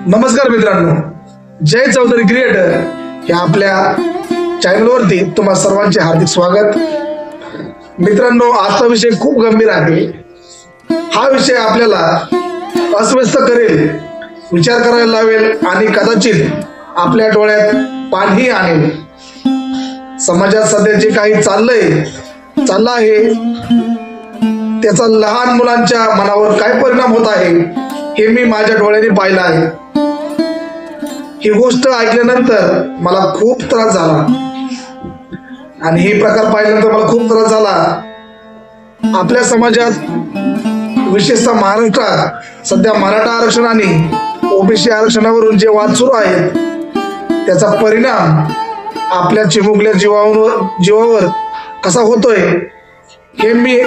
नमस्कार मित्रांनो, जय चौधरी क्रिएटर या आपल्या चॅनलवरती तुम्हा सर्वांचे हार्दिक स्वागत. मित्रांनो, आजचा विषय खूप गंभीर आहे. हा विषय आपल्याला अस्वस्थ करेल, विचार करायला लावेल आणि कदाचित आपल्या डोळ्यात पाणी आणेल. समाजात सध्या जे काही चाललं आहे त्याचा लहान मुलांच्या मनावर काय परिणाम होत आहे हे मी माझ्या डोळ्याने पाहिलं आहे. ही गोष्ट ऐकल्यानंतर मला खूप त्रास झाला आणि हे प्रकार पाहिल्यानंतर मला खूप त्रास झाला. आपल्या समाजात विशेषतः महाराष्ट्रात सध्या मराठा आरक्षण आणि ओबीसी आरक्षणावरून जे वाद सुरू आहेत त्याचा परिणाम आपल्या चिमुकल्या जीवावर कसा होतोय हे मी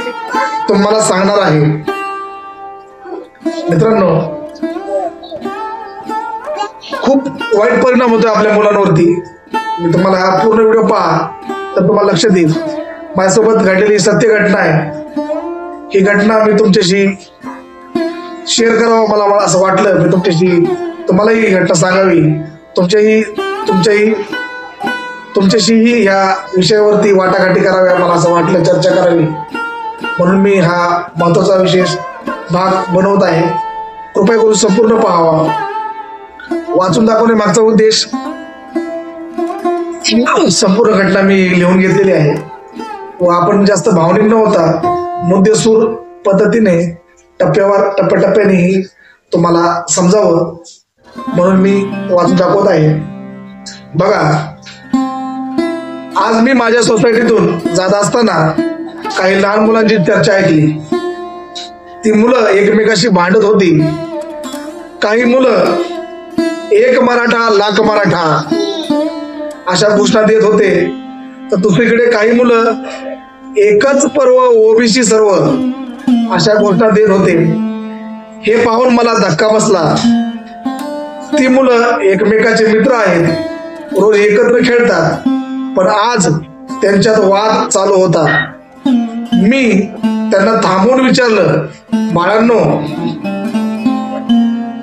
तुम्हाला सांगणार आहे. मित्रांनो, खूप वाईट परिणाम होतोय आपल्या मुलांवरती. मी तुम्हाला हा पूर्ण व्हिडिओ पहा तर तुम्हाला लक्षात येईल. माझ्यासोबत घडलेली सत्य घटना आहे. ही घटना मी तुमच्याशी शेअर करावं मला असं वाटलं. मी तुम्हालाही ही घटना सांगावी, तुमच्याशीही या विषयावरती वाटाघाटी कराव्या मला असं वाटलं, चर्चा करावी, म्हणून मी हा महत्वाचा विशेष भाग बनवत आहे. कृपया करून संपूर्ण पाहावा. वाचून दाखवणे मागचा उद्देश, संपूर्ण घटना मी लिहून घेतलेली आहे व आपण जास्त भावनिक न होता मुद्देसूद पद्धतीने टप्प्याटप्प्याने ही तुम्हाला समजावं म्हणून मी वाचून दाखवत आहे. बघा, आज मी माझ्या सोसायटीतून जात असताना काही लहान मुलांची चर्चा ऐकली. ती मुलं एकमेकाशी भांडत होती. काही मुलं एक मराठा लाख मराठा अशा घोषणा देत होते, तर दुसरीकडे काही मुलं एकच पर्व ओबीसी सर्व अशा घोषणा देत होते. हे पाहून मला धक्का बसला. ती मुलं एकमेकाचे मित्र आहेत, रोज एकत्र खेळतात, पण आज त्यांच्यात वाद चालू होता. मी त्यांना थांबवून विचारलं, बाळांनो,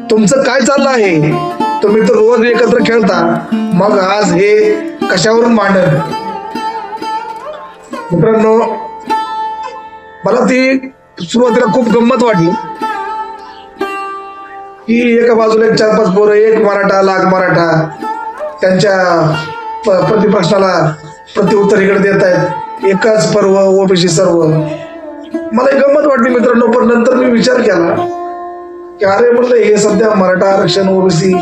तुमचं काय चाललं आहे? तुम्ही तर रोज एकत्र खेळता, मग आज हे कशावरून भांडण? मित्रांनो, मला ती सुरुवातीला खूप गंमत वाटली की एका बाजूला 4-5 पोरं एक मराठा लाख मराठा त्यांच्या प्रतिप्रश्नाला प्रत्युत्तर इकडे देत आहेत, एकच पर्व ओबीसी सर्व. मला एक गंमत वाटली मित्रांनो. पण नंतर मी विचार केला की अरे म्हणलं, हे सध्या मराठा आरक्षण ओबीसी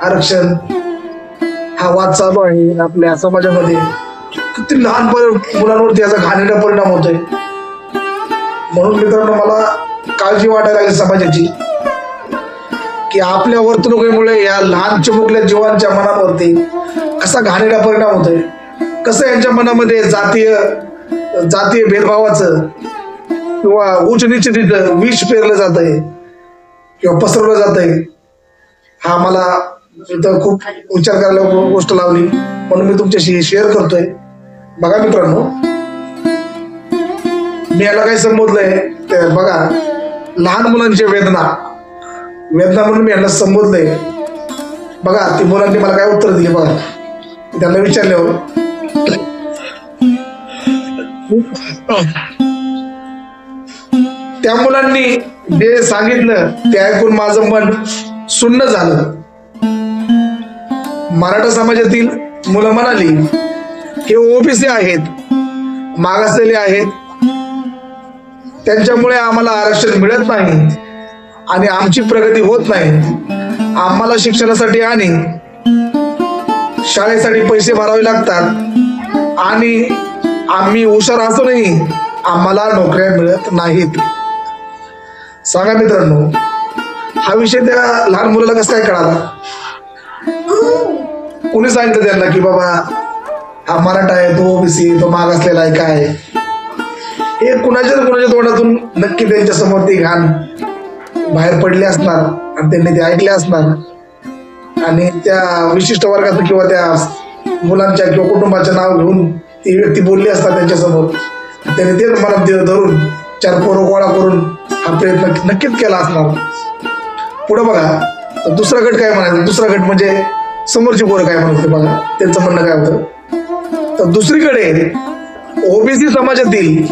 आरक्षण हा वाद चालू आहे आपल्या समाजामध्ये. किती लहान मुलांवरती याचा घाणेरडा परिणाम होतोय. म्हणून मित्रांनो, मला काळजी वाटायला लागली समाजाची की आपल्या वर्तणुकीमुळे या लहान चिमुकल्या जीवांच्या मनावरती कसा घाणेरडा परिणाम होतोय. कसं यांच्या मनामध्ये जातीय भेदभावाचं किंवा उच्च नीचतेचं विष पेरलं जात आहे किंवा पसरवलं जात आहे. हा मला इथं खूप विचार करायला गोष्ट लावली, म्हणून मी तुमच्याशी शेअर करतोय. बघा मित्रांनो, मी याला काय संबोधलंय ते बघा, लहान मुलांची वेदना म्हणून मी यांना संबोधलंय. बघा, ती मुलांनी मला काय उत्तर दिले. बघा, त्यांना विचारल्यावर त्या मुलांनी जे सांगितलं ते ऐकून माझं मन सुन्न झालं. मराठा समाजातील मुलं म्हणाली, हे ओबीसी आहेत, मागासलेले आहेत, त्यांच्यामुळे आम्हाला आरक्षण मिळत नाही आणि आमची प्रगती होत नाही. आम्हाला शिक्षणासाठी आणि शाळेसाठी पैसे भरावे लागतात आणि आम्ही हुशार असूनही आम्हाला नोकऱ्या मिळत नाहीत. सांगा मित्रांनो, हा विषय त्या लहान मुलाला कसं काय कळाला? कोणी सांगितलं त्यांना की बाबा हा मराठा आहे, तो ओबीसी, तो मागासलेला आहे? काय हे कुणाच्या तोंडातून नक्की त्यांच्या समोर ती घाण बाहेर पडली असणार आणि त्यांनी ते ऐकले असणार आणि त्या विशिष्ट वर्गाचं किंवा त्या मुलांच्या किंवा कुटुंबाचं नाव घेऊन ती व्यक्ती बोलली असतात त्यांच्यासमोर. त्याने तेच मनात धरून 4 पोरं गोळा करून हा प्रयत्न नक्कीच केला असणार. पुढे बघा, तर दुसरा गट काय म्हणायचं, दुसरा गट म्हणजे समोरची पोरं काय म्हणत होते बघा, त्यांचं म्हणणं काय होतं. तर दुसरीकडे ओबीसी समाजातील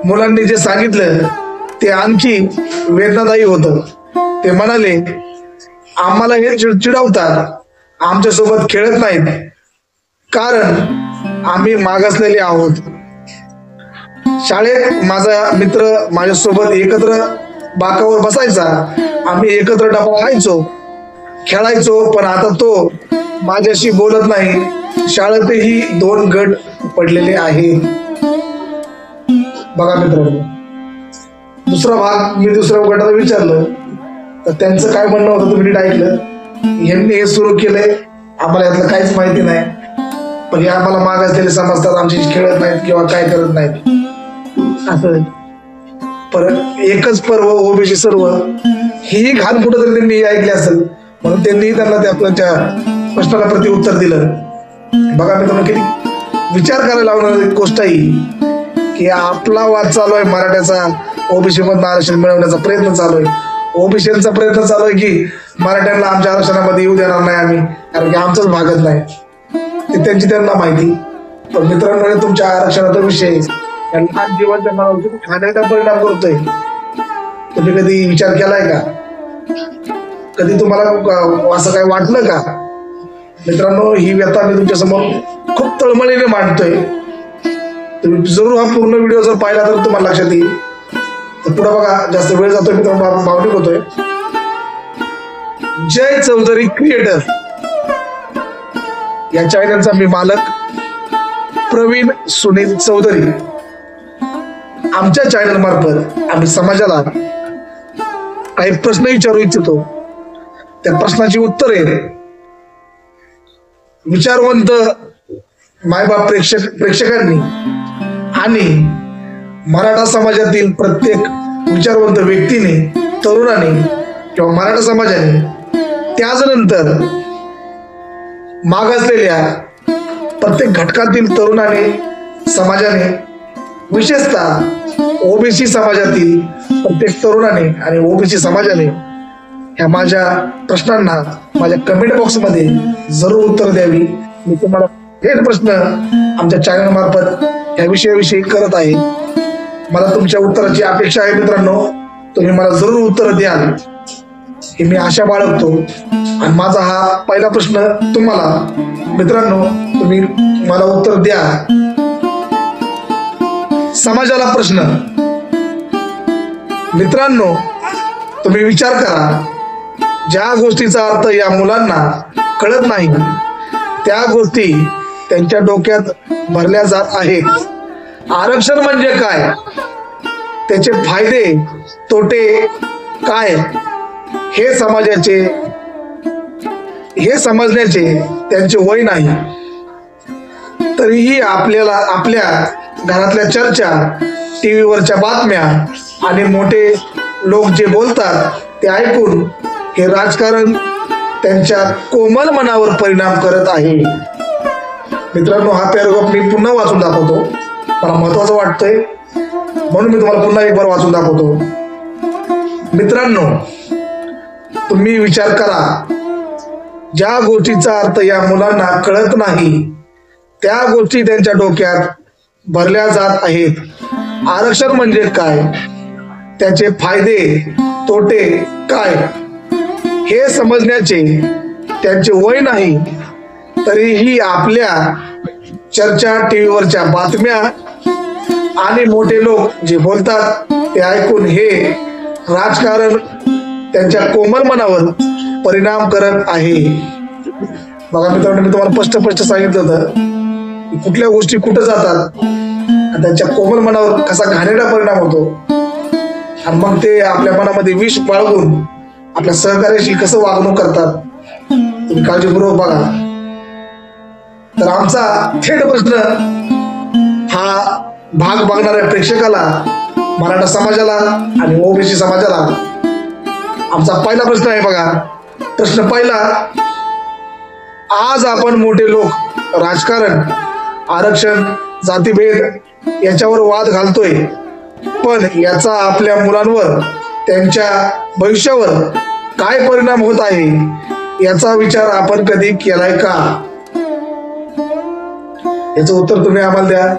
मुलांनी जे सांगितलं ते आणखी वेदनादायी होतं. ते म्हणाले, आम्हाला हे चिडवतात, आमच्यासोबत खेळत नाहीत, कारण आम्ही मागासलेले आहोत. शाळेत माझा मित्र माझ्यासोबत एकत्र बाकावर बसायचा, आम्ही एकत्र डबा खायचो, खेळायचो, पण आता तो माझ्याशी बोलत नाही. शाळेतही 2 गट पडलेले आहेत. बघा मित्रांनो, दुसरा भाग मी दुसऱ्या गटाला विचारलं तर त्यांचं काय म्हणणं होतं तुम्ही नीट ऐकलं. यांनी हे सुरू केलंय, आम्हाला यातलं काहीच माहिती नाही, पण हे आम्हाला मागासलेले समजतात, आमच्याशी खेळत नाहीत किंवा काय करत नाहीत असं. परत एकच पर्व ओबीसी सर्व ही घाण कुठं तरी त्यांनी ऐकली असेल, म्हणून त्यांनी त्यांना त्या प्रश्नाला प्रति उत्तर दिलं. बघा मित्रांनो, किती विचार करायला लावणारी गोष्ट आहे की आपला वाद चालू आहे मराठ्याचा, ओबीसी मधून आरक्षण मिळवण्याचा प्रयत्न चालू आहे. ओबीसीचा प्रयत्न चालू आहे की मराठ्यांना आमच्या आरक्षणामध्ये येऊ देणार नाही आम्ही, कारण की आमचंच भागत नाही. ते त्यांची त्यांना माहिती. पण मित्रांनो, तुमच्या आरक्षणाचा विषय लहान जीवांच्या मनावर खाण्याचा परिणाम करतोय. तुम्ही कधी विचार केलाय का? कधी तुम्हाला असं काय वाटलं का? मित्रांनो, ही व्यथा मी तुमच्या समोर खूप तळमळीने मांडतोय. तुम्ही जरूर हा पूर्ण व्हिडिओ जर पाहिला तर तुम्हाला लक्षात येईल. तर पुढे बघा, जास्त वेळ जातोय मित्रांनो, भावनिक होतोय. जय चौधरी क्रिएटर या चॅनलचा मी मालक प्रवीण सुनील चौधरी. आमच्या चॅनल मार्फत आम्ही समाजाला काही प्रश्न विचारू इच्छितो. त्या प्रश्नाची उत्तरे विचारवंत मायबाप प्रेक्षकांनी आणि मराठा समाजातील प्रत्येक विचारवंत व्यक्तीने, तरुणाने किंवा मराठा समाजाने, त्याचनंतर मागासलेल्या प्रत्येक घटकातील तरुणाने, समाजाने, विशेषतः ओबीसी समाजातील प्रत्येक तरुणाने आणि ओबीसी समाजाने ह्या माझ्या प्रश्नांना माझ्या कमेंट बॉक्स मध्ये जरूर उत्तर द्यावी. मी तुम्हाला हे प्रश्न आमच्या चॅनल मार्फत या विषयाविषयी करत आहे. मला तुमच्या उत्तराची अपेक्षा आहे मित्रांनो. तुम्ही मला जरूर उत्तर द्याल ही मी आशा बाळगतो. आणि माझा हा पहिला प्रश्न तुम्हाला मित्रांनो, तुम्ही मला उत्तर द्या. समाजाला प्रश्न. मित्रांनो, तुम्ही विचार करा, ज्या गोष्टीचा अर्थ या मुलांना कळत नाही त्या गोष्टी त्यांच्या डोक्यात भरल्या जात आहेत. आरक्षण म्हणजे काय, त्याचे फायदे तोटे काय, हे समजण्याचे त्यांचे वय नाही. तरीही आपल्याला आपल्या घरातल्या चर्चा, टीव्हीवरच्या बातम्या आणि मोठे लोक जे बोलतात ते ऐकून हे राजकारण त्यांच्या कोमल मनावर परिणाम करत आहे. मित्रांनो, हा पॅराग्राफ मी पुन्हा वाचून दाखवतो, मला महत्वाचं वाटतंय म्हणून मी तुम्हाला पुन्हा एक बार वाचून दाखवतो. मित्रांनो, तुम्ही विचार करा, ज्या गोष्टीचा अर्थ या मुलांना कळत नाही त्या गोष्टी त्यांच्या डोक्यात भरल्या जात आहेत. आरक्षण म्हणजे काय, त्याचे फायदे तोटे काय, हे समजण्याचे त्यांचे वय नाही. तरीही आपल्या चर्चा, टीव्हीवरच्या बातम्या आणि मोठे लोक जे बोलतात ते ऐकून हे राजकारण त्यांच्या कोमल मनावर परिणाम करत आहे. बघा मित्रांनो, मी तुम्हाला स्पष्ट सांगितलं होतं कुठल्या गोष्टी कुठं जातात आणि त्यांच्या कोमल मनावर कसा घाणेरडा परिणाम होतो आणि मग ते आपल्या मनामध्ये विष बाळगून आपल्या सहकार्याशी कसं वागणूक करतात. तुम्ही काळजीपूर्वक बघा. तर आमचा थेट प्रश्न हा भाग बघणाऱ्या प्रेक्षकाला, मराठा समाजाला आणि ओबीसी समाजाला आमचा पहिला प्रश्न आहे. बघा, प्रश्न पहिला, आज आपण मोठे लोक राजकारण, आरक्षण, जातीभेद याच्यावर वाद घालतोय, पण याचा आपल्या मुलांवर, त्यांच्या भविष्यावर काय परिणाम होत आहे याचा विचार आपण कधी केलाय का? याचं उत्तर तुम्ही आम्हाला द्या.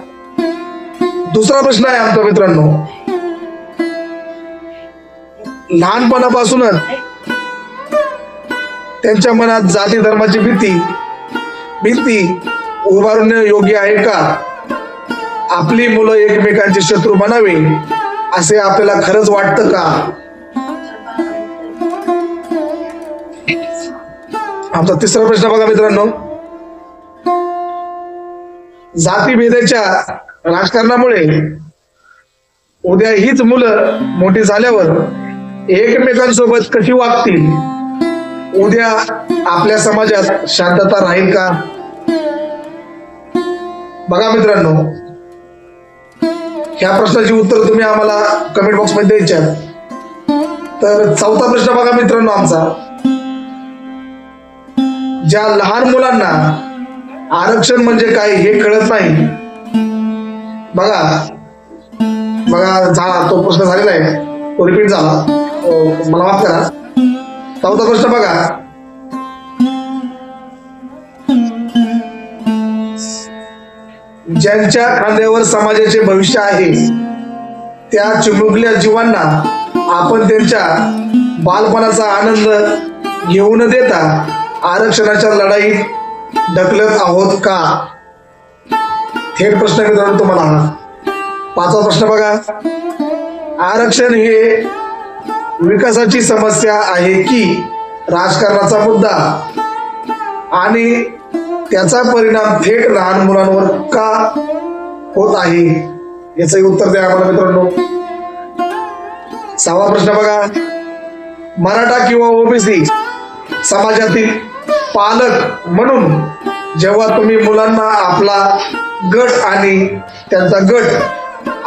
दुसरा प्रश्न आहे आमचा मित्रांनो, लहानपणापासूनच त्यांच्या मनात जाती धर्माची भीती उभारणे योग्य आहे का? आपली मुलं एकमेकांचे शत्रू बनावे असे आपल्याला खरंच वाटतं का? आमचा तिसरा प्रश्न बघा मित्रांनो, जातीभेदाच्या राजकारणामुळे उद्या हीच मुलं मोठी झाल्यावर एकमेकांसोबत कशी वागतील? उद्या आपल्या समाजात शांतता राहील का? बघा मित्रांनो, ह्या प्रश्नाची उत्तर तुम्ही आम्हाला कमेंट बॉक्स मध्ये द्यायच्यात. तर चौथा प्रश्न बघा मित्रांनो आमचा, ज्या लहान मुलांना आरक्षण म्हणजे काय हे कळत नाही, बघा झाला तो प्रश्न झालेला आहे, तो रिपीट झाला, मला माफ करा. चौथा प्रश्न बघा, ज्यांच्या खांद्यावर समाजाचे भविष्य आहे त्या चिमुकल्या जीवांना आपण त्यांच्या बालपणाचा आनंद घेऊ न देता आरक्षणाच्या लढाईत ढकलत आहोत का? थेट प्रश्न मित्रांनो तुम्हाला हा. पाचवा प्रश्न बघा, आरक्षण हे विकासाची समस्या आहे की राजकारणाचा मुद्दा आणि त्याचा परिणाम थेट लहान मुलांवर का होत आहे? याचं उत्तर द्या आम्हाला मित्रांनो. सहावा प्रश्न बघा, मराठा किंवा ओबीसी समाजातील पालक म्हणून जेव्हा तुम्ही मुलांना आपला गट आणि त्यांचा गट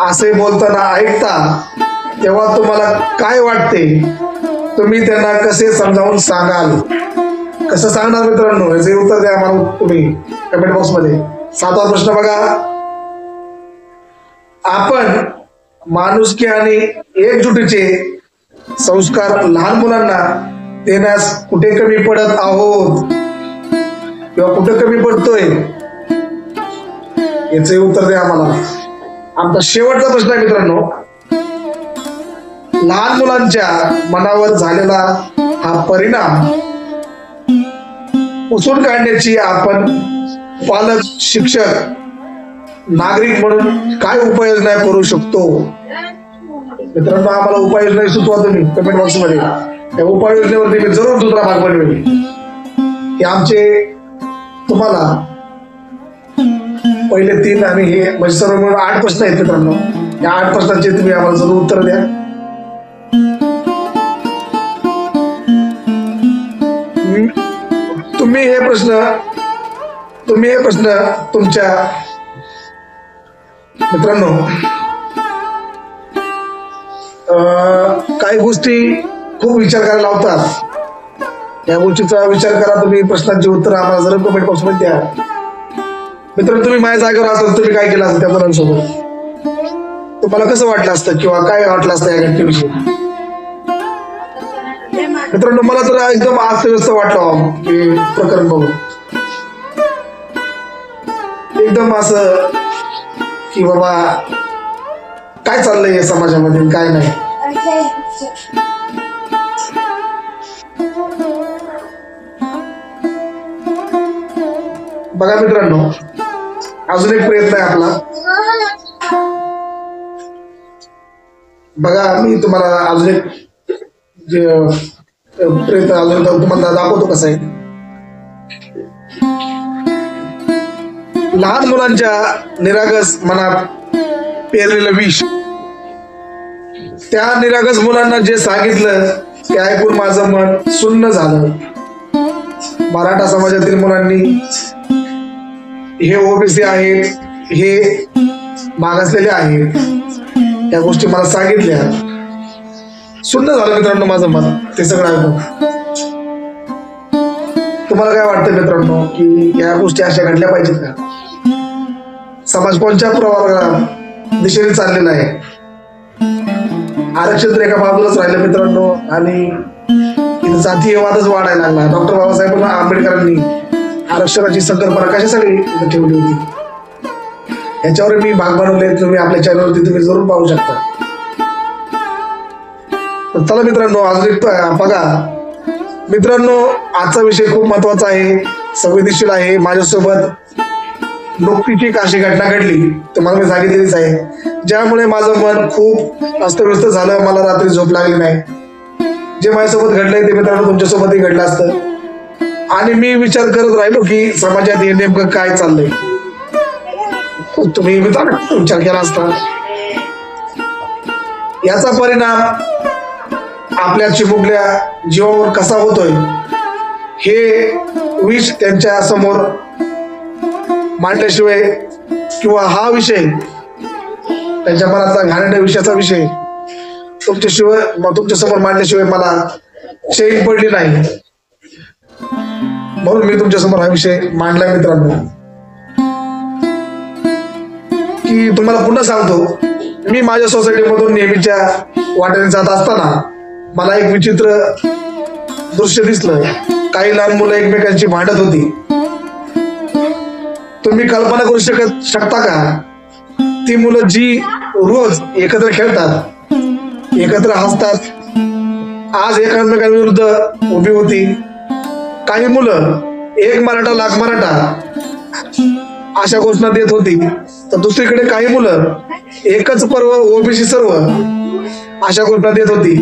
असे बोलताना ऐकता तेव्हा तुम्हाला काय वाटते? तुम्ही त्यांना कसे समजावून सांगाल? कसं सांगणार मित्रांनो? याचे उत्तर द्या आम्हाला तुम्ही कमेंट बॉक्स मध्ये. सातवा प्रश्न बघा, आपण माणुसकी आणि एकजुटीचे संस्कार लहान मुलांना देण्यास कुठे कमी पडत आहोत किंवा कुठे कमी पडतोय? याचे उत्तर द्या आम्हाला. आमचा शेवटचा प्रश्न आहे मित्रांनो, लहान मुलांच्या मनावर झालेला हा परिणाम पुसून काढण्याची आपण पालक, शिक्षक, नागरिक म्हणून काय उपाययोजना करू शकतो? मित्रांनो आम्हाला उपाययोजना सुचवा तुम्ही कमेंट बॉक्स मध्ये. त्या उपाययोजनेवरती मी जरूर दुसरा भाग बनवेल. हे आमचे तुम्हाला पहिले 3 आणि हे म्हणजे सर्व मिळून 8 प्रश्न आहेत मित्रांनो. या 8 प्रश्नांचे तुम्ही आम्हाला जरूर उत्तर द्या. तुम्ही हे प्रश्न तुमच्या मित्रांनो काही गोष्टी खूप विचार करायला लावतात. या गोष्टीचा विचार करा तुम्ही. प्रश्नांची उत्तर आम्हाला जरूर कमेंट बॉक्स मध्ये द्या. मित्रांनो तुम्ही माझ्या जागेवर असतात तुम्ही काय केलं असतं त्या मुलांसोबत? तुम्हाला कसं वाटलं असतं किंवा काय वाटलं असतं या घटनेविषयी? मित्रांनो मला तर एकदम अस्तव्यस्त वाटलं हे प्रकरण बघून. एकदम असं की बाबा काय चाललंय या समाजामध्ये काय नाही. बघा मित्रांनो अजून एक प्रयत्न आहे आपला. बघा मी तुम्हाला अजून एक प्रयत्न अजून तुम्हाला दाखवतो कसं आहे. लहान मुलांच्या निरागस मनात पेरलेलं विष, त्या निरागस मुलांना जे सांगितलं ते ऐकून माझं मन सुन्न झालं. मराठा समाजातील मुलांनी हे ओबीसी आहेत, हे मागासलेले आहेत, या गोष्टी मला सांगितल्या. सुन्न झालं मित्रांनो माझं मन ते सगळं ऐकून. तुम्हाला काय वाटतं मित्रांनो की या गोष्टी अशा घडल्या पाहिजेत का? समाज कोणत्या प्रवाहात दिशेने चाललेला आहे? आरक्षण तर एका बाजूलाच राहिलं मित्रांनो आणि जातीयवादच वाढायला लागला. डॉक्टर बाबासाहेब आंबेडकरांनी आरक्षणाची संकल्पना कशासाठी ठेवली होती याच्यावर मी भाग बनवले. तुम्ही आपल्या चॅनलवरती तुम्ही जरूर पाहू शकता. चला मित्रांनो, आज बघा मित्रांनो, आजचा विषय खूप महत्वाचा आहे, संवेदनशील आहे. माझ्यासोबत नुकतीच एक अशी घटना घडली, तुम्हाला मी सांगितलेलीच आहे, ज्यामुळे माझं मन खूप अस्तव्यस्त झालं. मला रात्री झोप लागली नाही. जे माझ्यासोबत घडलंय ते मित्रांनो तुमच्यासोबतही घडलं असतं. आणि मी विचार करत राहिलो की समाजात हे नेमकं काय चाललंय. तुम्ही मित्रांनो विचार केला असता. याचा परिणाम आपल्या चिमुकल्या जीवावर कसा होतोय हे विष त्यांच्या समोर मांडल्याशिवाय, किंवा हा विषय त्यांच्या मनातला घाणेरड्या विषयाचा विषय तुमच्या समोर मांडल्याशिवाय मला चैन पडली नाही. म्हणून मी तुमच्या समोर हा विषय मांडलाय मित्रांनो. की तुम्हाला पुन्हा सांगतो, मी माझ्या सोसायटीमधून नेहमीच्या वाटेने जात असताना मला एक विचित्र दृश्य दिसलं. काही लहान मुलं एकमेकांची भांडत होती. तुम्ही कल्पना करू शकता का, ती मुलं जी रोज एकत्र खेळतात, एकत्र हसतात, आज एकमेकांविरुद्ध उभी होती. काही मुलं एक मराठा लाख मराठा अशा घोषणा देत होती, तर दुसरीकडे काही मुलं एकच पर्व ओबीसी सर्व अशा घोषणा देत होती.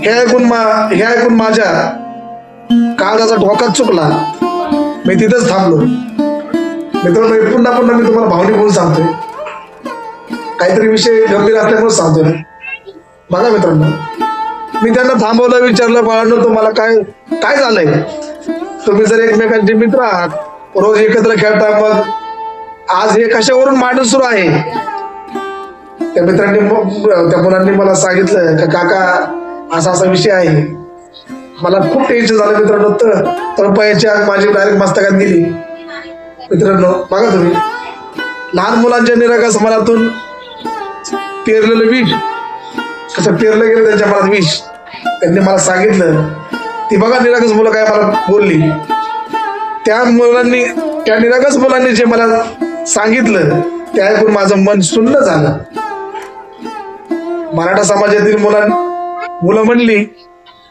हे ऐकून माझ्या काळजाचा ठोकाच चुकला. मी तिथंच थांबलो. मित्रांनो, पुन्हा मी तुम्हाला भावनिक म्हणून सांगतोय, काहीतरी विषय गंभीर असल्यामुळे सांगतोय. बघा मित्रांनो, मी त्यांना थांबवलं, विचारलं, बाळांनो तुम्हाला काय झालंय. तुम्ही जर एकमेकांचे मित्र आहात, रोज एकत्र खेळता, मग आज हे कशावरून मांडण सुरू आहे. त्या त्या मुलांनी मला सांगितलं का काका असा विषय आहे. मला खूप टेन्शन झालं मित्रांनो. तळपायाची आग माझी डायरेक्ट मस्तकात गेली. मित्रांनो बघा तुम्ही, लहान मुलांच्या निरागस मनातून पेरलेलं विष कसं पेरलं गेलं त्यांच्या मनात विष. त्यांनी मला सांगितलं. ती बघा निरागस मुलं काय मला बोलली. त्या निरागस मुलांनी जे मला सांगितलं ते ऐकून माझं मन सुन्न झालं. मराठा समाजातील मुलं म्हणली,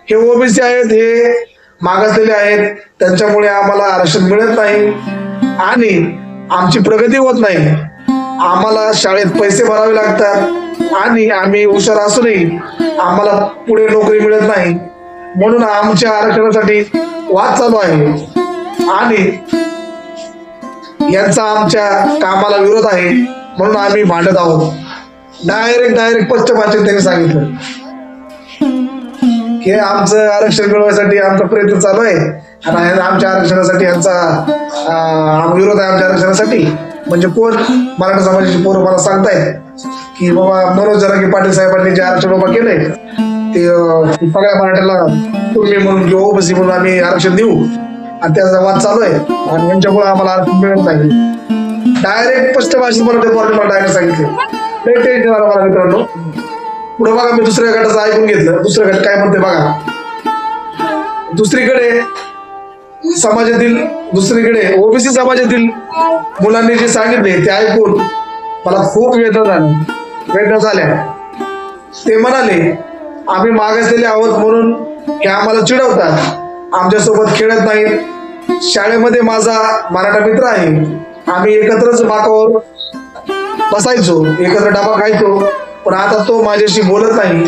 हे ओबीसी आहेत, हे मागासलेले आहेत, त्यांच्यामुळे आम्हाला आरक्षण मिळत नाही आणि आमची प्रगती होत नाही. आम्हाला शाळेत पैसे भरावे लागतात आणि आम्ही हुशार असूनही आम्हाला पुढे नोकरी मिळत नाही. म्हणून आमच्या आरक्षणासाठी वाद चालू आहे आणि यांचा आमच्या कामाला विरोध आहे, म्हणून आम्ही भांडत आहोत. डायरेक्ट स्पष्ट भाषेत त्यांनी सांगितलं की आमचं आरक्षण मिळवण्यासाठी आमचा प्रयत्न चालू आहे आणि आमच्या आरक्षणासाठी यांचा विरोध आहे. आमच्या आरक्षणासाठी म्हणजे कोण? मराठा समाजाची पोरं मला सांगतायत की बाबा मनोज जरांगे पाटील साहेबांनी जे आरक्षण उभा केलंय ते सगळ्या मराठ्याला तुम्ही म्हणून किंवा ओबीसी म्हणून आम्ही आरक्षण देऊ आणि त्याचा वाद चालू आहे आणि यांच्यामुळे आम्हाला आरक्षण मिळत नाही. डायरेक्ट स्पष्ट भाषेत मला डायरेक्ट सांगितलं. टेन्शन आलं मला मित्रांनो. पुढे बघा, मी दुसऱ्या गटाचं ऐकून घेतलं. दुसऱ्या गट काय म्हणते बघा. दुसरीकडे ओबीसी समाजातील मुलांनी जे सांगितले ते ऐकून मला खूप वेदना झाल्या. ते म्हणाले, आम्ही मागासलेले आहोत म्हणून हे आम्हाला चिडवतात, आमच्यासोबत खेळत नाहीत. शाळेमध्ये माझा मराठा मित्र आहे, आम्ही एकत्रच बाकावर बसायचो, एकत्र डबा खायचो, पण आता तो माझ्याशी बोलत नाही.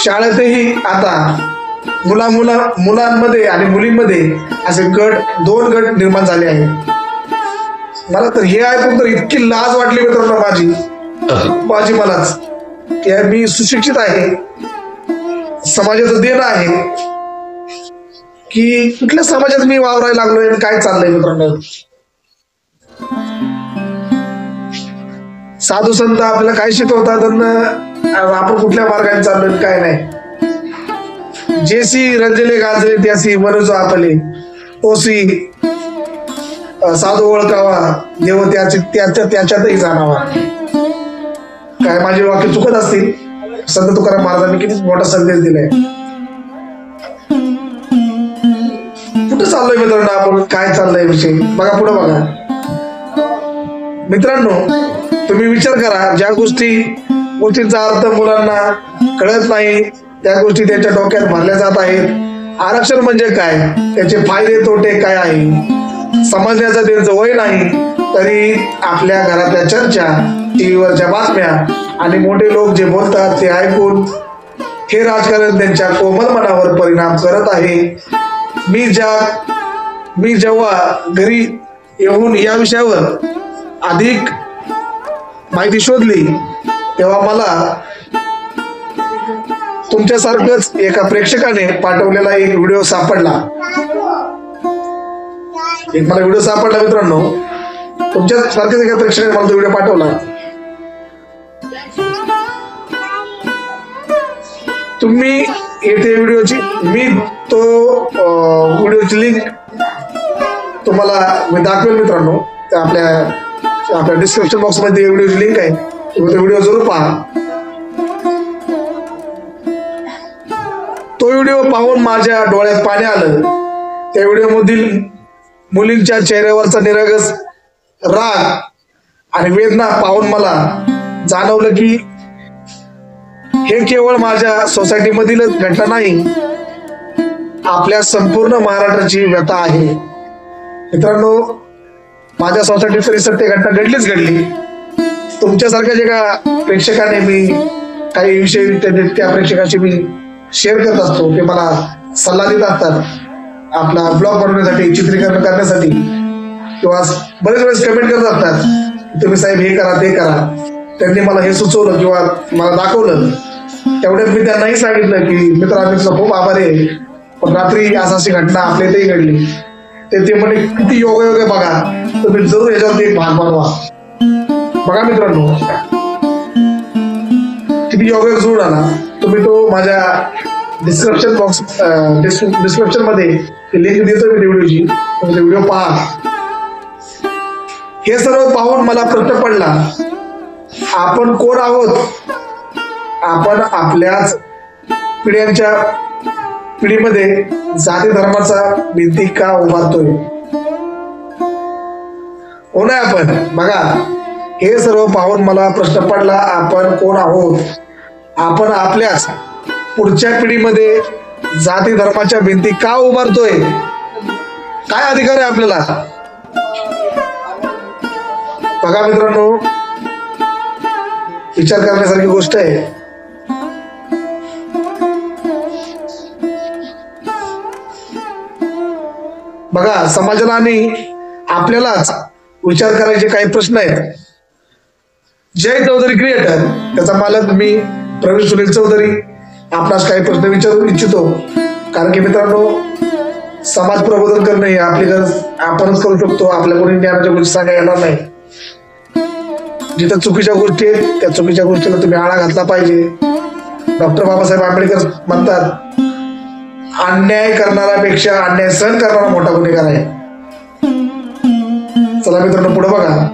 शाळेतही आता मुलांमध्ये आणि मुलींमध्ये असे दोन गट निर्माण झाले आहेत. मला तर हे ऐकून तर इतकी लाज वाटली मित्रांनो माझी मलाच, की मी सुशिक्षित आहे, समाजाचं देणं आहे, की कुठल्या समाजात मी वावरायला लागलोय आणि काय चाललंय मित्रांनो. साधू संत आपल्याला काय शिकवतात आणि आपण कुठल्या मार्गाने चाललोय काय नाही. जेसी रंजले गाजले त्यासी मनोज आपले, ओसी साधू ओळखावा देव त्याच्यातही जाणावा. काय माझे वाक्य चुकत असतील, संत तुकाराम महाराजांनी किती मोठा संदेश दिलाय. कुठं चाललोय मित्रांनो आपण, काय चाललंय विषय बघा, पुढे बघा मित्रांनो. तुम्ही विचार करा, ज्या गोष्टींचा अर्थ मुलांना कळत नाही, त्या गोष्टी त्यांच्या डोक्यात भरल्या जात आहेत. आरक्षण म्हणजे काय, त्याचे फायदे तोटे काय आहे समजण्याचं त्यांचं वय नाही, तरी आपल्या घरातल्या चर्चा, टीव्हीवरच्या बातम्या आणि मोठे लोक जे बोलतात ते ऐकून हे राजकारण त्यांच्या कोमल मनावर परिणाम करत आहे. मी जेव्हा घरी येऊन या विषयावर अधिक माहिती शोधली, तेव्हा मला तुमच्यासारखंच एका प्रेक्षकाने पाठवलेला एक व्हिडिओ सापडला. मित्रांनो, तुमच्या सारखेच एका प्रेक्षकाने मला तो व्हिडिओ पाठवला. तुम्ही येथे व्हिडिओची व्हिडिओची लिंक तुम्हाला मी दाखवेल मित्रांनो. आपल्या डिस्क्रिप्शन बॉक्स मध्ये व्हिडिओची लिंक आहे, तुम्ही तो व्हिडिओ जरूर पहा. तो व्हिडिओ पाहून माझ्या डोळ्यात पाणी आलं. त्या व्हिडिओ मधील मुलींच्या चेहऱ्यावरचा निरागस राग आणि वेदना पाहून मला जाणवलं की हे केवळ माझ्या सोसायटी मधीलच घटना नाही, आपल्या संपूर्ण महाराष्ट्राची व्यथा आहे. मित्रांनो, माझ्या सोसायटीत तरी सत्य घटना घडली. तुमच्यासारख्या एका प्रेक्षकाने मी काही विषय त्या प्रेक्षकाशी मी शेअर करत असतो. ते मला सल्ला देत असतात आपला ब्लॉग बनवण्यासाठी, चित्रीकरण करण्यासाठी, किंवा बरेच वेळेस कमेंट करत असतात, तुम्ही साहेब हे करा ते करा. त्यांनी मला हे सुचवलं किंवा मला दाखवलं, तेवढ्यात मी त्यांनाही सांगितलं की मित्र, आम्ही तुला खूप आभारी आहे, पण रात्री अशी घटना आपल्या इथेही घडली. ते म्हणे किती योगायोग आहे बघा, तुम्ही जरूर याच्यावरती एक भाग बनवा. बघा मित्रांनो, किती योगायोग जुळून आला. तुम्ही तो माझ्या डिस्क्रिप्शन मध्ये लिंक देतो मी व्हिडिओची, तुम्ही व्हिडिओ पहा. हे सर्व पाहून मला प्रश्न पडला, आपण कोण आहोत? आपण आपल्याच पिढीमध्ये जाती धर्माचा भिंती का उभारतोय? हो ना आपण. बघा, हे सर्व पाहून मला प्रश्न पडला, आपण कोण आहोत? आपण आपल्याच पुढच्या पिढीमध्ये जाती धर्माच्या भिंती का उभारतोय? काय अधिकार आहे आपल्याला? बघा मित्रांनो, विचार करण्यासारखी गोष्ट आहे. बघा, समाजाला आणि आपल्यालाच विचार करायचे काही प्रश्न आहेत. जय चौधरी क्रिएटर, त्याचा मालक मी प्रवीण सुनील चौधरी आपणास काही प्रश्न विचारू इच्छितो. कारण की मित्रांनो, समाज प्रबोधन करणे ही आपली गरज आपणच करू शकतो. आपल्या कोणी ज्ञानाच्या गोष्टी सांगायला येणार नाही. जिथं चुकीच्या गोष्टी आहेत, त्या चुकीच्या गोष्टीला तुम्ही आळा घातला पाहिजे. डॉक्टर बाबासाहेब आंबेडकर म्हणतात, अन्याय करणाऱ्यापेक्षा अन्याय सहन करणारा मोठा गुन्हेगार आहे. चला मित्रांनो, पुढे बघा.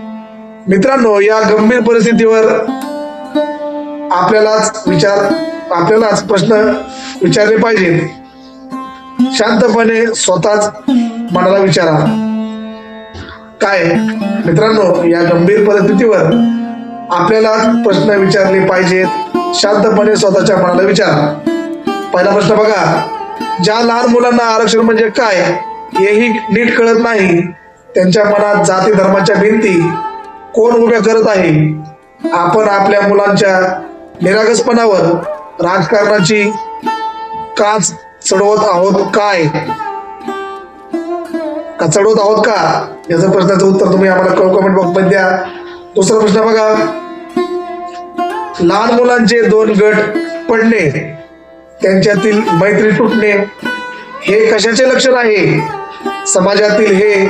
मित्रांनो, या गंभीर परिस्थितीवर आपल्यालाच प्रश्न विचारले पाहिजेत. शांतपणे स्वतःच मनाला विचारा, काय मित्रांनो, या गंभीर परिस्थितीवर आपल्याला प्रश्न विचारले पाहिजेत. शांतपणे स्वतःच्या मनाला विचारा. पहिला प्रश्न बघा, ज्या लहान मुलांना आरक्षण म्हणजे काय हेही नीट कळत नाही, त्यांच्या मनात जाती धर्माच्या भिंती कोण उभ्या करत आहे? आपण आपल्या मुलांच्या निरागसपणावर राजकारणाची काच चढवत आहोत काय? चढवत आहोत का? याचं प्रश्नाचं उत्तर तुम्ही आम्हाला कमेंट बॉक्स मध्ये द्या. दुसरा प्रश्न बघा, लहान मुलांचे दोन गट पडणे, त्यांच्यातील मैत्री तुटणे हे कशाचे लक्षण आहे? समाजातील हे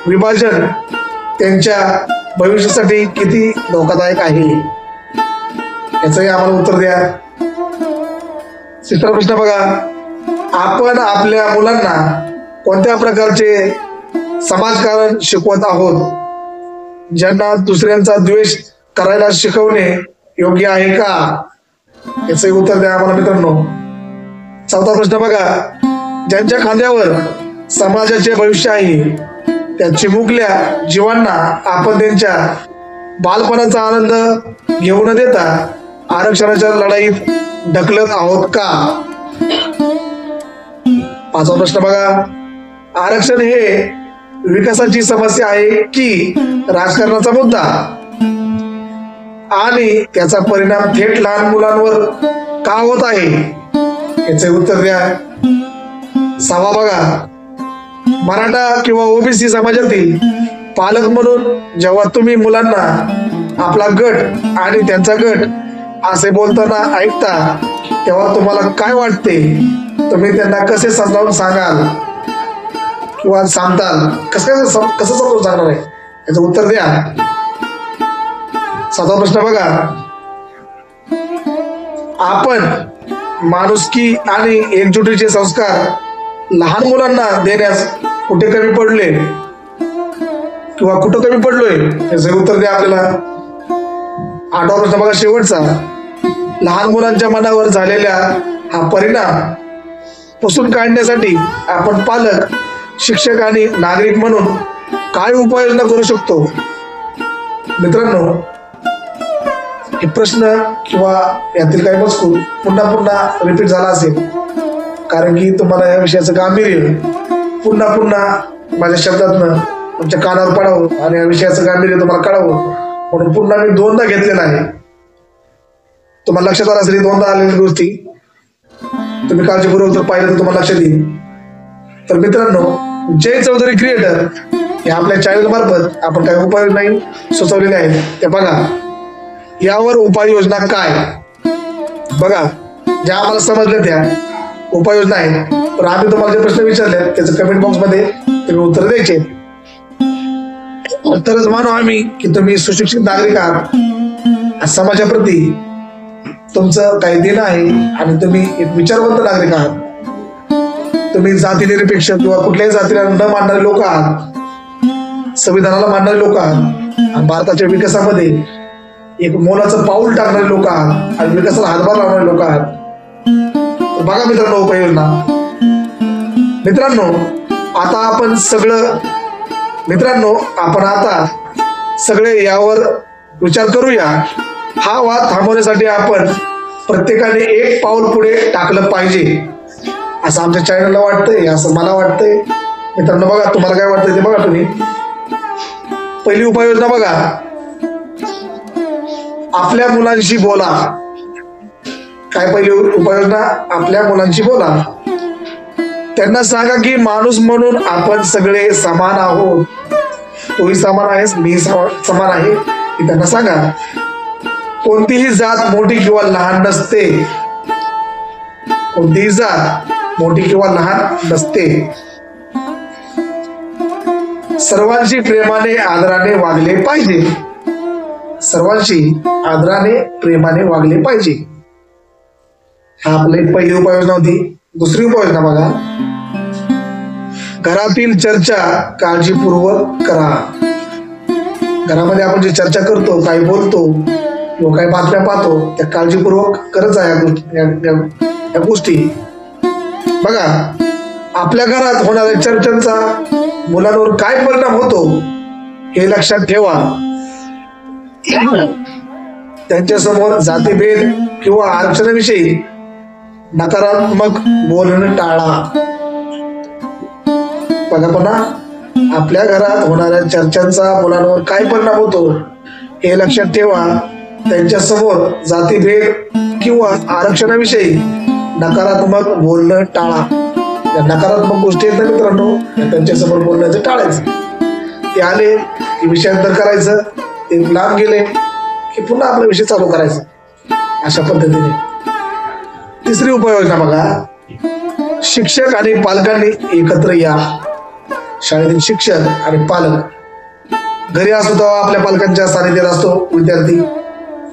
विभाजन त्यांच्या भविष्यासाठी किती धोकादायक आहे? याचंही आम्हाला उत्तर द्या. तिसरा प्रश्न बघा, आपण आपल्या मुलांना कोणत्या प्रकारचे समाजकारण शिकवत आहोत? ज्यांना दुसऱ्यांचा द्वेष करायला शिकवणे योग्य आहे का? याचंही उत्तर द्या आम्हाला मित्रांनो. चौथा प्रश्न बघा, ज्यांच्या खांद्यावर समाजाचे भविष्य आहे. त्या चिमुकल्या जीवांना आपण त्यांच्या बालपणाचा आनंद घेऊ न देता आरक्षणाच्या लढाईत ढकलत आहोत का? पाचवा प्रश्न बघा, आरक्षण हे विकासाची समस्या आहे की राजकारणाचा मुद्दा आणि त्याचा परिणाम थेट लहान मुलांवर का होत आहे? याचे उत्तर द्या. सहावा बघा, मराठा किंवा ओबीसी समाजातील पालक म्हणून जेव्हा तुम्ही मुलांना आपला गट आणि त्यांचा गट असे बोलताना ऐकता तेव्हा तुम्हाला काय वाटते? तुम्ही त्यांना कसे समजावून सांगाल किंवा सांगताल? कसं समजावून सांगणार आहे? याचं उत्तर द्या. सातवा प्रश्न बघा, आपण माणुसकी आणि एकजुटीचे संस्कार लहान मुलांना देण्यास कुठे कमी पडले किंवा कुठं कमी पडलोय? याचं उत्तर द्या आपल्याला. आठवा प्रश्न बघा, शेवटचा, लहान मुलांच्या मनावर झालेल्या हा परिणाम पुसून काढण्यासाठी आपण पालक, शिक्षक आणि नागरिक म्हणून काय उपाययोजना करू शकतो? मित्रांनो, हे प्रश्न किंवा यातील काही मजकूर पुन्हा रिपीट झाला असेल कारण की तुम्हाला या विषयाचं गांभीर्य पुन्हा माझ्या शब्दातनं तुमच्या कानावर पडावं आणि या विषयाचं गांभीर्य तुम्हाला कळावं म्हणून पुन्हा मी दोनदा घेतलेला आहे. तुम्हाला लक्षात आलं असेल दोनदा आलेल्या गोष्टी तुम्ही काळजीपूर्वक जर पाहिलं तर तुम्हाला लक्षात येईल. तर मित्रांनो, जय चौधरी क्रिएटर या आपल्या चॅनल मार्फत आपण काही उपाययोजना सुचवलेल्या आहेत त्या बघा. यावर उपाययोजना काय बघा, ज्या आम्हाला समजल्या त्या उपाययोजना आहेत. तर आम्ही तुम्हाला जे प्रश्न विचारले त्याचं कमेंट बॉक्स मध्ये तुम्ही उत्तर द्यायचे. तरच मानो आम्ही की तुम्ही सुशिक्षित नागरिक आहात, समाजाप्रती तुमचं काही देणं आहे आणि तुम्ही एक विचारवंत नागरिक आहात. तुम्ही जातीनिरपेक्ष किंवा कुठल्याही जातीला न मानणारे लोक आहात, संविधानाला मानणारे लोक आहात आणि भारताच्या विकासामध्ये एक मोलाचं पाऊल टाकणारे लोक आहात आणि विकासाला हातभार लावणारे लोक आहात. बघा मित्रांनो, उपाययोजना आपण आता सगळे यावर विचार करूया. हा वाद थांबवण्यासाठी आपण प्रत्येकाने एक पाऊल पुढे टाकलं पाहिजे असं आमच्या चॅनलला वाटतंय, असं मला वाटतंय. मित्रांनो बघा, तुम्हाला काय वाटतंय ते बघा तुम्ही. पहिली उपाययोजना बघा, आपल्या मुलांशी बोला. काय पहिली उपाययोजना? आपल्या मुलांशी बोला. त्यांना सांगा की माणूस म्हणून आपण सगळे समान आहोत. तोही समान आहेस, मी समान आहे हे त्यांना सांगा. कोणतीही जात मोठी किंवा लहान नसते. कोणतीही जात मोठी किंवा लहान नसते. सर्वांशी प्रेमाने आदराने वागले पाहिजे. सर्वांशी आदराने प्रेमाने वागले पाहिजे. हा आपली पहिली उपाययोजना होती. दुसरी उपाययोजना बघा, घरातील चर्चा काळजीपूर्वक करा. घरामध्ये आपण जी चर्चा करतो, काही बोलतो किंवा काही बातम्या पाहतो त्या काळजीपूर्वक करत जा या गोष्टी. बघा, आपल्या घरात होणाऱ्या चर्चांचा मुलांवर काय परिणाम होतो हे लक्षात ठेवा. त्यांच्यासमोर जातीभेद किंवा आरक्षणाविषयी नकारात्मक बोलणं टाळा. पुन्हा आपल्या घरात होणाऱ्या चर्चांचा मुलांवर काय परिणाम होतो हे लक्षात ठेवा. त्यांच्यासमोर जातीभेद किंवा आरक्षणाविषयी नकारात्मक बोलणं टाळा. या नकारात्मक गोष्टी आहेत ना मित्रांनो, त्यांच्यासमोर बोलण्याचं टाळायचं. ते आले की विषयांतर करायचं, ते लांब गेले की पुन्हा आपला विषय चालू करायचा, अशा पद्धतीने. तिसरी उपाययोजना बघा, शिक्षक आणि पालकांनी एकत्र या. शाळेतील शिक्षक आणि पालक घरी असतो तेव्हा आपल्या पालकांच्या सानिध्यात असतो विद्यार्थी,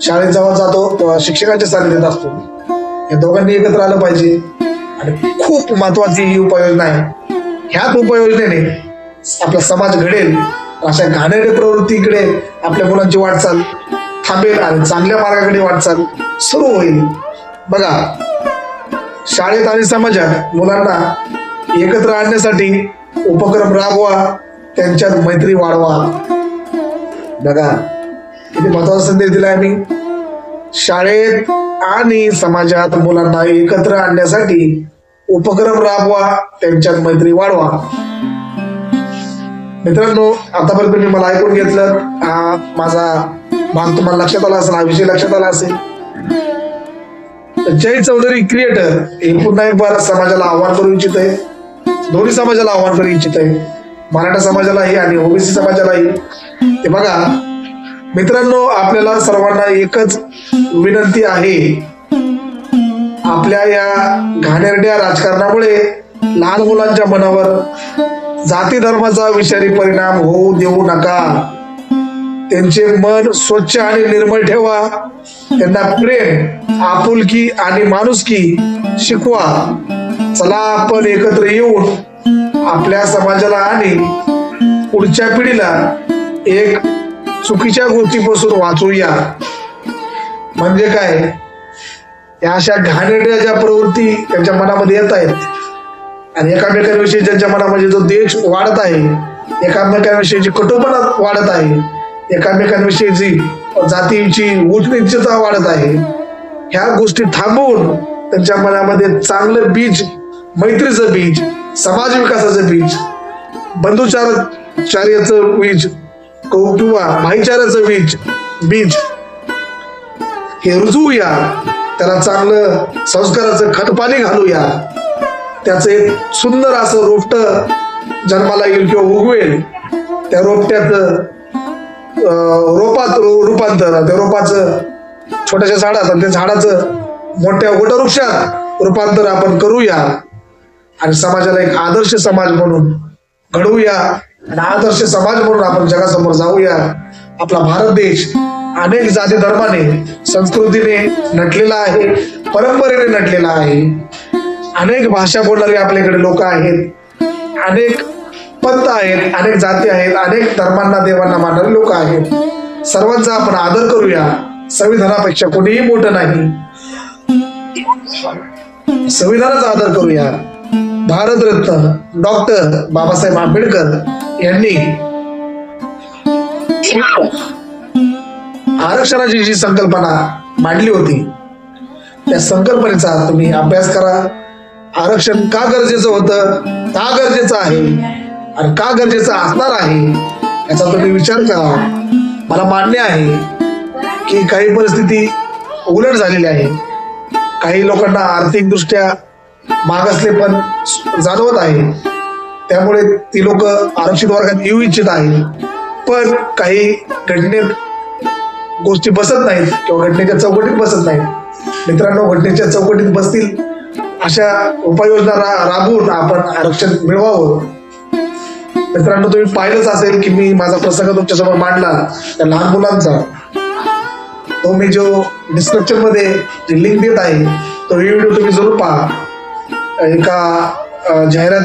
शाळेत जेव्हा जातो तेव्हा शिक्षकांच्या सानिध्यात असतो. या दोघांनी एकत्र आलं पाहिजे. आणि खूप महत्वाची ही उपाययोजना आहे. ह्याच उपाययोजनेने आपला समाज घडेल. अशा घाणेरड्या प्रवृत्तीकडे आपल्या मुलांची वाटचाल थांबेल आणि चांगल्या मार्गाकडे वाटचाल सुरू होईल. बघा, शाळेत आणि समाजात मुलांना एकत्र आणण्यासाठी उपक्रम राबवा, त्यांच्यात मैत्री वाढवा. बघा किती महत्वाचा संदेश दिलाय मी. शाळेत आणि समाजात मुलांना एकत्र आणण्यासाठी उपक्रम राबवा, त्यांच्यात मैत्री वाढवा. मित्रांनो, आतापर्यंत तुम्ही मला ऐकून घेतलं. हा माझा भाग तुम्हाला लक्षात आला असेल, हा विषय लक्षात आला असेल. जय चौधरी क्रिएटर हे पुन्हा एक बार समाजाला आव्हान करू इच्छित आहे. दोन्ही समाजाला आव्हान करू इच्छित आहे, मराठा समाजालाही आणि ओबीसी समाजालाही. ते बघा मित्रांनो, आपल्याला सर्वांना एकच विनंती आहे. आपल्या या घाणेरड्या राजकारणामुळे लहान मुलांच्या मनावर जाती धर्माचा विषारी परिणाम होऊ देऊ नका. त्यांचे मन स्वच्छ आणि निर्मळ ठेवा. त्यांना प्रेम, आपुलकी आणि माणुसकी शिकवा. चला आपण एकत्र येऊन आपल्या समाजाला आणि पुढच्या पिढीला एक चुकीच्या गोष्टीपासून वाचवूया. म्हणजे काय, या अशा घाणेरड्या ज्या प्रवृत्ती त्यांच्या मनामध्ये येत आहेत आणि एकामेकांविषयी ज्यांच्या मनामध्ये जो द्वेष वाढत आहे, एकामेकांविषयीची कटुपणा वाढत आहे, एकामेकांविषयीची जातीची उच्च-नीचता वाढत आहे, ह्या गोष्टी थांबवून त्यांच्या मनामध्ये चांगलं बीज, मैत्रीचं बीज, समाज विकासाचं बीज, बंधुचार्याचं बीज किंवा भाईचाराचं बीज हे रुजवूया. त्याला चांगलं संस्काराचं खतपाणी घालूया. त्याचं एक सुंदर असं रोपट जन्माला येईल किंवा उगवेल. त्या रोपट्याचं रोपात रूपांतर, त्या रोपाचं छोट्याशा झाडात आणि त्या झाडाचं मोठ्या वटवृक्षात रूपांतर आपण करूया आणि समाजाला एक आदर्श समाज म्हणून घडवूया आणि आदर्श समाज म्हणून आपण जगासमोर जाऊया. आपला भारत देश अनेक जाती धर्माने, संस्कृतीने नटलेला आहे, परंपरेने नटलेला आहे. अनेक भाषा बोलणारे आपल्याकडे लोक आहेत, अनेक पंथ आहेत, अनेक जाती आहेत, अनेक धर्मांना देवांना मानणारे लोक आहेत. सर्वांचा आपण आदर करूया. संविधानापेक्षा कोणीही मोठं नाही. संविधानाचा आदर करूया. भारतरत्न डॉक्टर बाबासाहेब आंबेडकर यांनी आरक्षणाची जी संकल्पना मांडली होती, त्या संकल्पनेचा तुम्ही अभ्यास करा. आरक्षण का गरजेचं होतं, का गरजेचं आहे आणि का गरजेचं असणार आहे याचा तुम्ही विचार करा. मला मान्य आहे की काही परिस्थिती उलट झालेली आहे. काही लोकांना आर्थिक दृष्ट्या मागासले पण जाणवत आहे, त्यामुळे ती लोक आरक्षित वर्गात येऊ इच्छित आहे. पण काही घटनेत गोष्टी बसत नाहीत किंवा घटनेच्या चौकटीत बसत नाहीत. मित्रांनो, घटनेच्या चौकटीत बसतील अशा उपाययोजना राबवून आपण आरक्षण मिळवावं. मित्रांनो, तुम्ही पाहिलंच असेल की मी माझा प्रसंग तुमच्यासमोर मांडला त्या लहान मुलांचा. तो मी जो डिस्क्रिप्शन मध्ये जी लिंक देत आहे तो व्हिडिओ तुम्ही जरूर पहा. एका जाहिरात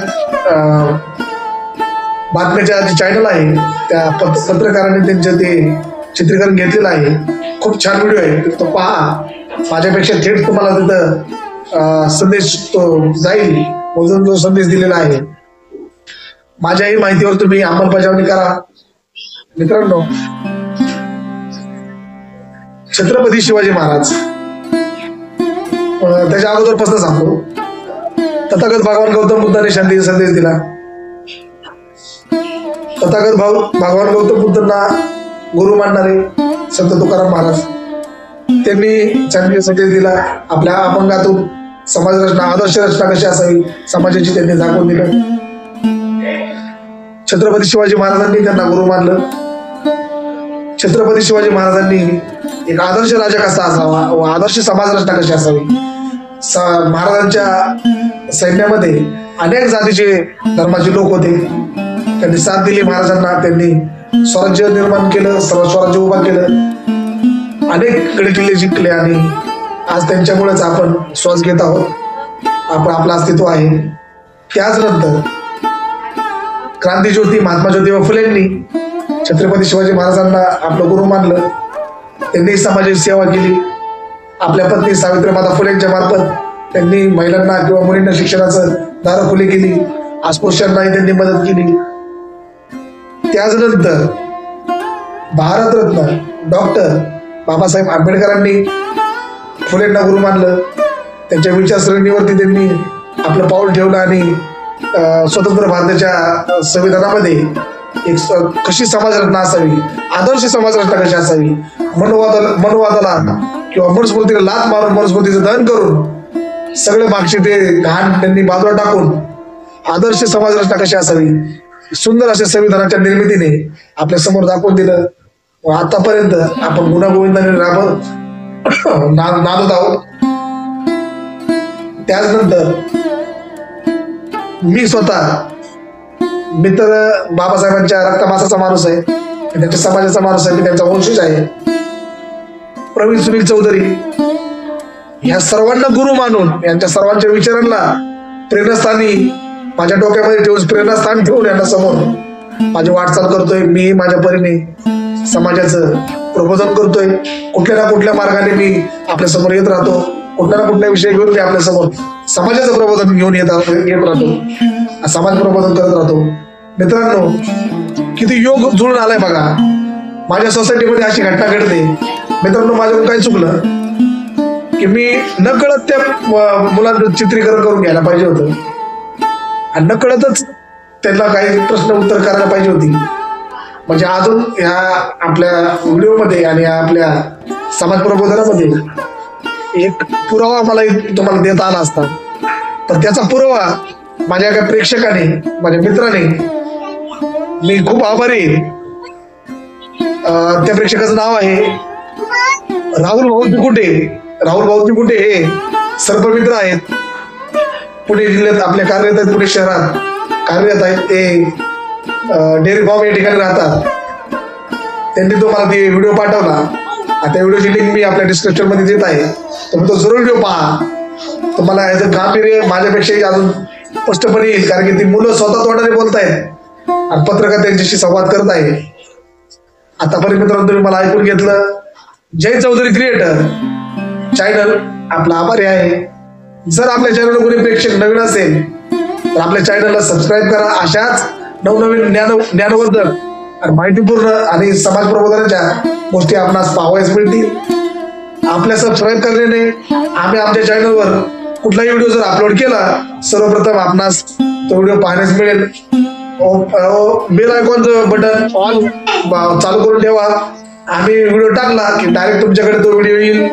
बातम्याच्या जे चॅनल आहे त्या पत्रकाराने त्यांचं ते चित्रीकरण घेतलेलं आहे. खूप छान व्हिडिओ आहे, तो पहा. माझ्यापेक्षा थेट तुम्हाला तिथं संदेश तो जाईल म्हणून जो संदेश दिलेला आहे. माझ्याही माहितीवर तुम्ही अंमलबजावणी करा. मित्रांनो, छत्रपती शिवाजी महाराज, त्याच्या अगोदरपासून सांगतो, तथागत भगवान गौतम बुद्धाने शांतीचा संदेश दिला. तथागत भगवान गौतम बुद्धांना गुरु मानणारे संत तुकाराम महाराज, त्यांनी शांतीचा संदेश दिला. आपल्या अभंगातून समाज रचना, आदर्श रचना कशी असावी समाजाची त्यांनी दाखवून दिलं. छत्रपती शिवाजी महाराजांनी त्यांना गुरु मानलं. छत्रपती शिवाजी महाराजांनी एक आदर्श राजा कसा असावा व आदर्श समाज रचना कशी असावी. महाराजांच्या सैन्यामध्ये अनेक जातीचे धर्माचे लोक होते. त्यांनी साथ दिली महाराजांना. त्यांनी स्वराज्य निर्माण केलं, स्वराज्य उभा केलं, अनेक गड किल्ले जिंकले आणि आज त्यांच्यामुळेच आपण श्वास घेत आहोत, आपलं अस्तित्व आहे. त्याच नंतर क्रांतीज्योती महात्मा ज्योतिबा फुलेंनी छत्रपती शिवाजी महाराजांना आपलं गुरु मानलं. त्यांनी समाजाची सेवा केली. आपल्या पत्नी सावित्रीमाता फुलेंच्या मार्फत त्यांनी महिलांना किंवा मुलींना शिक्षणाचं दारं खुली केली. अस्पृश्यांनाही त्यांनी मदत केली. त्याचनंतर भारतरत्न डॉक्टर बाबासाहेब आंबेडकरांनी फुलेंना गुरु मानलं. त्यांच्या विचारसरणीवरती त्यांनी आपलं पाऊल ठेवलं आणि स्वतंत्र भारताच्या संविधानामध्ये एक कशी समाजरचना असावी, आदर्श समाजरचना कशी असावी, मनोवादाला किंवा मनुस्मृतीला लाथ मारून मनुस्मृतीचं दहन करून सगळे मागचे ते घाण त्यांनी बाजूला टाकून आदर्श समाजरचना कशी असावी सुंदर अशा संविधानाच्या निर्मितीने आपल्या समोर दाखवून दिलं. आतापर्यंत आपण गुण्यागोविंदाने नांदत आहोत. त्याचनंतर मी स्वतः मित्र बाबासाहेबांच्या रक्तमासाचा माणूस आहे, त्यांच्या समाजाचा माणूस आहे, मी त्यांचा वंशज आहे. प्रवीण सुनील चौधरी ह्या सर्वांना गुरु मानून यांच्या सर्वांच्या विचारांना प्रेरणास्थानी माझ्या डोक्यामध्ये ठेवून प्रेरणास्थान ठेवून यांना समोर माझी वाटचाल करतोय. मी माझ्या परीने समाजाचं प्रबोधन करतोय. कुठल्या ना कुठल्या मार्गाने मी आपल्या समोर येत राहतो. कुठल्या ना कुठल्या विषय घेऊन मी आपल्या समोर समाजाचं प्रबोधन घेऊन येत राहतो, समाज प्रबोधन करत राहतो. मित्रांनो, किती योग जुळून आलाय बघा. माझ्या सोसायटीमध्ये अशी घटना घडते. मित्रांनो, माझ्याकडून काय चुकलं की मी नकळत त्या मुलांचं चित्रीकरण करून घ्यायला पाहिजे होतं आणि नकळतच त्यांना काही प्रश्न उत्तर करायला पाहिजे होती. म्हणजे अजून ह्या आपल्या व्हिडिओमध्ये आणि आपल्या समाज प्रबोधनामध्ये एक पुरावा मला तुम्हाला देता आला असता. तर त्याचा पुरावा माझ्या एका प्रेक्षकाने, माझ्या मित्राने, मी खूप आभारी आहे. त्या प्रेक्षकाचं नाव आहे राहुल भाऊ तिकुटे. राहुल भाऊ तिकुटे हे सर्पमित्र आहेत. पुणे जिल्ह्यात आपल्या कार्यरत आहेत, पुणे शहरात कार्यरत आहेत. ते डेअरी फार्म या ठिकाणी राहतात. त्यांनी तुम्हाला ते व्हिडिओ पाठवला. त्या व्हिडिओची लिंक मी आपल्या डिस्क्रिप्शन मध्ये देत आहे. तुम्ही तो जरूर व्हिडिओ पहा. तुम्हाला याचं गांभीर्य माझ्यापेक्षाही अजून स्पष्टपणे येईल, कारण की ती मुलं स्वतः तोंडाने बोलतायत आणि पत्रकार त्यांच्याशी संवाद करत आहे. आतापर्यंत मित्रांनो तुम्ही मला ऐकून घेतलं. जय चौधरी क्रिएटर चॅनल आपला आभारी आहे. जर आपल्या चॅनलवर कोणी प्रेक्षक नवीन असेल तर आपल्या चॅनलला सबस्क्राईब करा. अशाच नवनवीन ज्ञानवर्धक आणि माहितीपूर्ण आणि समाज प्रबोधनाच्या गोष्टी आपणास पाहावयास मिळतील. आपल्या सबस्क्राईब करण्याने आम्ही आमच्या चॅनलवर कुठलाही व्हिडिओ जर अपलोड केला सर्वप्रथम आपणास तो व्हिडिओ पाहण्यास मिळेल. बेल आयकॉनचं बटन ऑल चालू करून ठेवा. आम्ही व्हिडिओ टाकला की डायरेक्ट तुमच्याकडे तो व्हिडिओ येईल.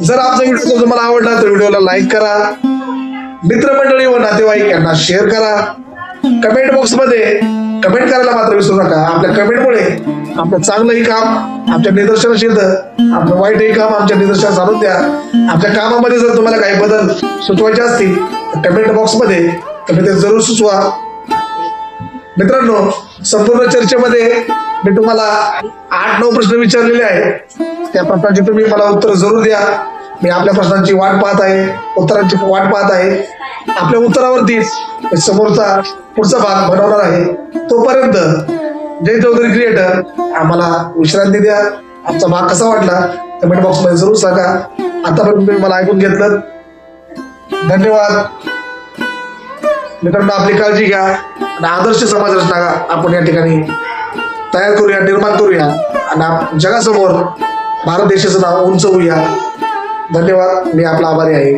जर आमचा व्हिडिओ तुम्हाला आवडला तर व्हिडिओला लाईक करा. मित्रमंडळी व नातेवाईक यांना शेअर करा. कमेंट बॉक्स मध्ये कमेंट करायला मात्र विसरू नका. आपल्या कमेंटमुळे आपलं चांगलंही काम आमच्या निदर्शनास येतं, आपलं वाईटही काम आमच्या निदर्शनास आणून द्या. आपल्या कामामध्ये जर तुम्हाला काही बदल सुचवायचे असतील तर कमेंट बॉक्स मध्ये तुम्ही ते जरूर सुचवा. मित्रांनो, संपूर्ण चर्चेमध्ये मी तुम्हाला 8-9 प्रश्न विचारलेले आहेत. त्या प्रश्नांची तुम्ही मला उत्तर जरूर द्या. मी आपल्या प्रश्नांची वाट पाहत आहे, उत्तरांची वाट पाहत आहे. आपल्या उत्तरावरती समोरचा पुढचा भाग बनवणार आहे. तोपर्यंत जय चौधरी क्रिएटर आम्हाला विश्रांती द्या. आमचा भाग कसा वाटला कमेंट बॉक्स मध्ये जरूर सांगा. आतापर्यंत तुम्ही मला ऐकून घेतलं, धन्यवाद. मित्रांनो, आपली काळजी घ्या आणि आदर्श समाज रचना आपण या ठिकाणी तयार करूया, निर्माण करूया आणि जगासमोर भारत देशाचं नाव उंचवूया. धन्यवाद. मी आपला आभारी आहे.